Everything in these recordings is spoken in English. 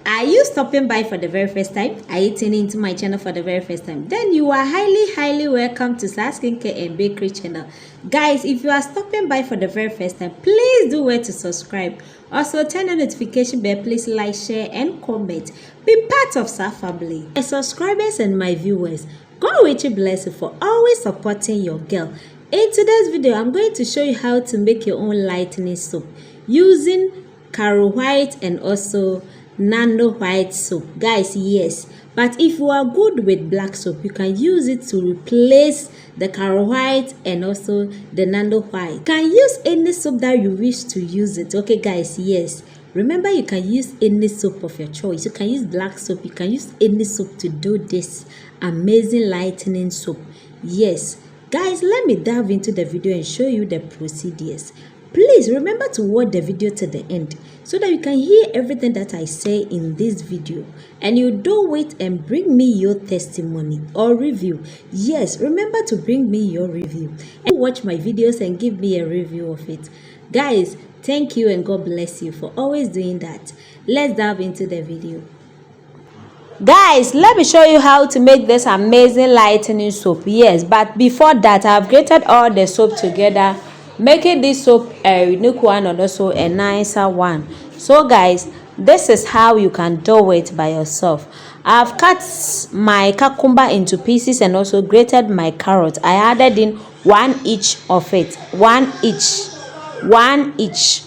Are you stopping by for the very first time? Are you tuning into my channel for the very first time? Then you are highly welcome to SAA Skincare and Bakery channel. Guys, if you are stopping by for the very first time, please do where to subscribe. Also, turn on notification bell. Please like, share, and comment. Be part of SAA family. My subscribers and my viewers, God richly bless you for always supporting your girl. In today's video, I'm going to show you how to make your own lightening soap using Caro White and also Nano White soap. Guys, yes, but if you are good with black soap, you can use it to replace the Caro White and also the Nano White. You can use any soap that you wish to use it. Okay guys, yes, remember you can use any soap of your choice. You can use black soap, you can use any soap to do this amazing lightening soap. Yes guys, let me dive into the video and show you the procedures. Please remember to watch the video to the end so that you can hear everything that I say in this video, and you don't wait and bring me your testimony or review. Yes, remember to bring me your review and watch my videos and give me a review of it. Guys, thank you and God bless you for always doing that. Let's dive into the video. Guys, let me show you how to make this amazing lightening soap. Yes, but before that, I've grated all the soap together, making this soap a unique one and also a nicer one. So guys, this is how you can do it by yourself. I've cut my cucumber into pieces and also grated my carrot. I added in one each of it, one each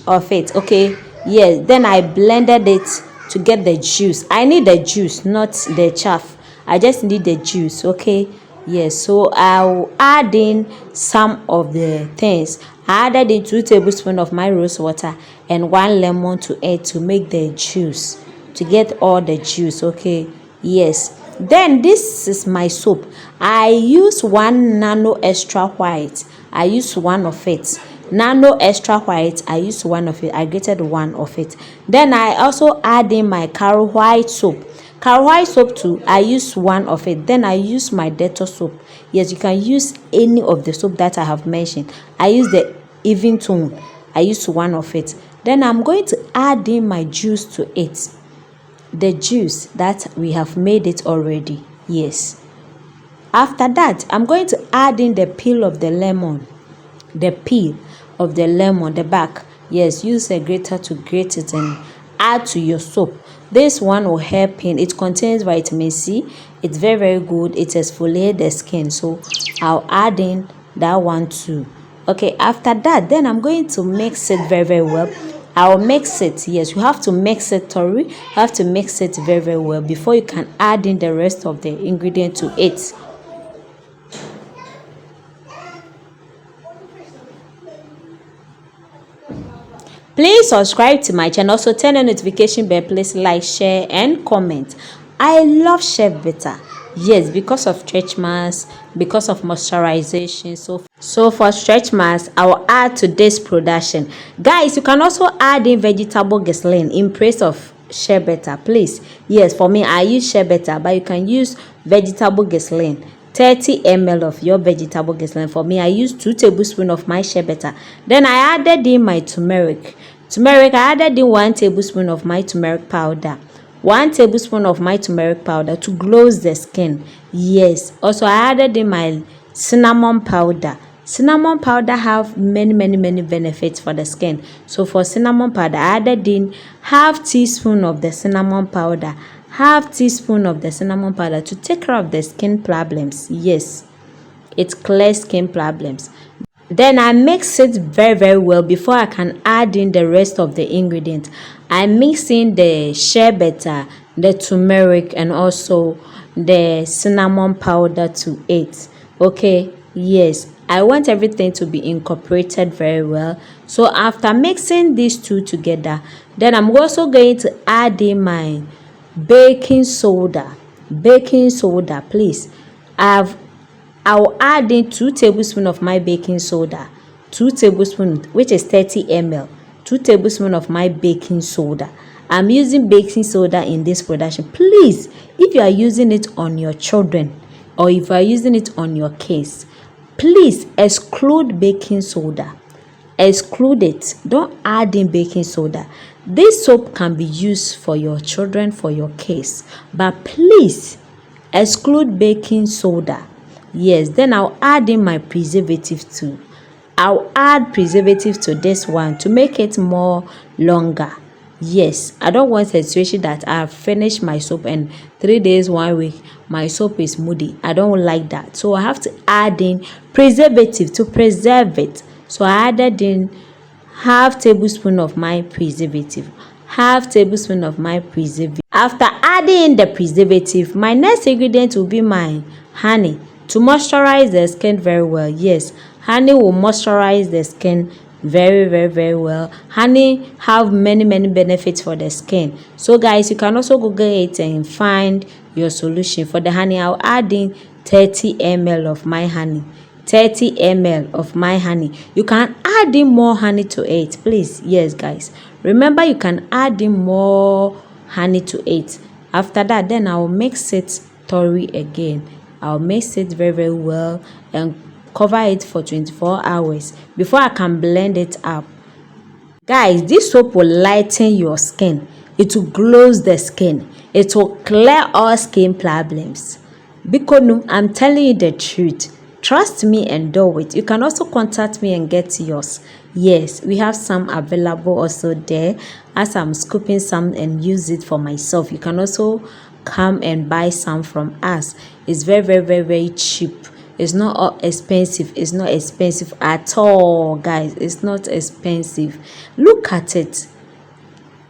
of it. Okay, yes, then I blended it to get the juice. I need the juice, not the chaff. I just need the juice. Okay, yes, so I'll add in some of the things. I added in 2 tablespoons of my rose water and 1 lemon to add to make the juice, to get all the juice. Okay, yes, then this is my soap. I use 1 nano extra white. I use 1 of it. Nano extra white, I used 1 of it. I grated 1 of it. Then I also add in my Caro White soap. Caro White soap too, I use 1 of it. Then I use my Dettol soap. Yes, you can use any of the soap that I have mentioned. I use the even tone. I use 1 of it. Then I'm going to add in my juice to it. The juice that we have made it already. Yes. After that, I'm going to add in the peel of the lemon. The peel of the lemon, the back. Yes, use a grater to grate it and add to your soap. This one will help in. It contains vitamin C. It's very good. It exfoliates the skin, so I'll add in that one too. Okay, after that, then I'm going to mix it very well. I'll mix it. Yes, you have to mix it thoroughly. You have to mix it very well before you can add in the rest of the ingredient to it. Please subscribe to my channel. Also turn on notification bell. Please like, share, and comment. I love shea butter. Yes, because of stretch marks, because of moisturization. So for stretch marks, I will add to this production. Guys, you can also add in vegetable glycerin in place of shea butter. Please, yes, for me I use shea butter, but you can use vegetable glycerin. 30 ml of your vegetable glycerin. For me, I use 2 tablespoons of my shea butter. Then I added in my turmeric. I added in 1 tablespoon of my turmeric powder. 1 tablespoon of my turmeric powder to glow the skin. Yes. Also, I added in my cinnamon powder. Cinnamon powder have many benefits for the skin. So for cinnamon powder, I added in half teaspoon of the cinnamon powder. Half teaspoon of the cinnamon powder to take care of the skin problems. Yes, it clears skin problems. Then I mix it very well before I can add in the rest of the ingredients. I mix in the shea butter, the turmeric, and also the cinnamon powder to it. Okay, yes, I want everything to be incorporated very well. So after mixing these two together, then I'm also going to add in my baking soda. Please, I'll add in 2 tablespoons of my baking soda. 2 tablespoons, which is 30 ml. 2 tablespoons of my baking soda. I'm using baking soda in this production. Please, if you are using it on your children or if you are using it on your kids, please exclude baking soda. exclude it. Don't add in baking soda. This soap can be used for your children, for your kids, but please exclude baking soda. Yes, then I'll add in my preservative too. I'll add preservative to this one to make it more longer. Yes, I don't want a situation that I've finished my soap and 3 days, 1 week, my soap is moody. I don't like that. So I have to add in preservative to preserve it. So I added in half tablespoon of my preservative. Half tablespoon of my preservative. After adding the preservative, my next ingredient will be my honey to moisturize the skin very well. Yes, honey will moisturize the skin very well. Honey have many benefits for the skin. So guys, you can also Google it and find your solution. For the honey, I'll add in 30 ml of my honey. 30 ml of my honey. You can add in more honey to it, please. Yes guys, remember you can add in more honey to it. After that, then I'll mix it thoroughly again. I'll mix it very well and cover it for 24 hours before I can blend it up. Guys, this soap will lighten your skin. It will glow the skin. It will clear all skin problems. Because I'm telling you the truth. Trust me and do it. You can also contact me and get yours. Yes, we have some available also there, as I'm scooping some and use it for myself. You can also come and buy some from us. It's very cheap. It's not expensive. It's not expensive at all, guys. It's not expensive. Look at it.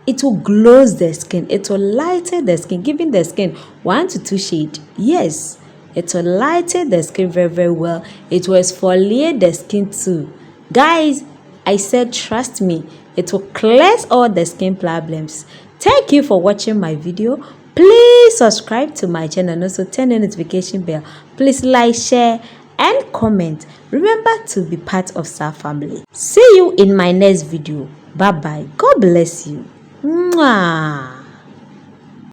It will glow the skin. It will lighten the skin, giving the skin 1 to 2 shades. Yes, it will lighten the skin very well. It will exfoliate the skin too. Guys, I said trust me. It will cleanse all the skin problems. Thank you for watching my video. Please subscribe to my channel and also turn the notification bell. Please like, share and comment. Remember to be part of SAA family. See you in my next video. Bye bye. God bless you. Mwah.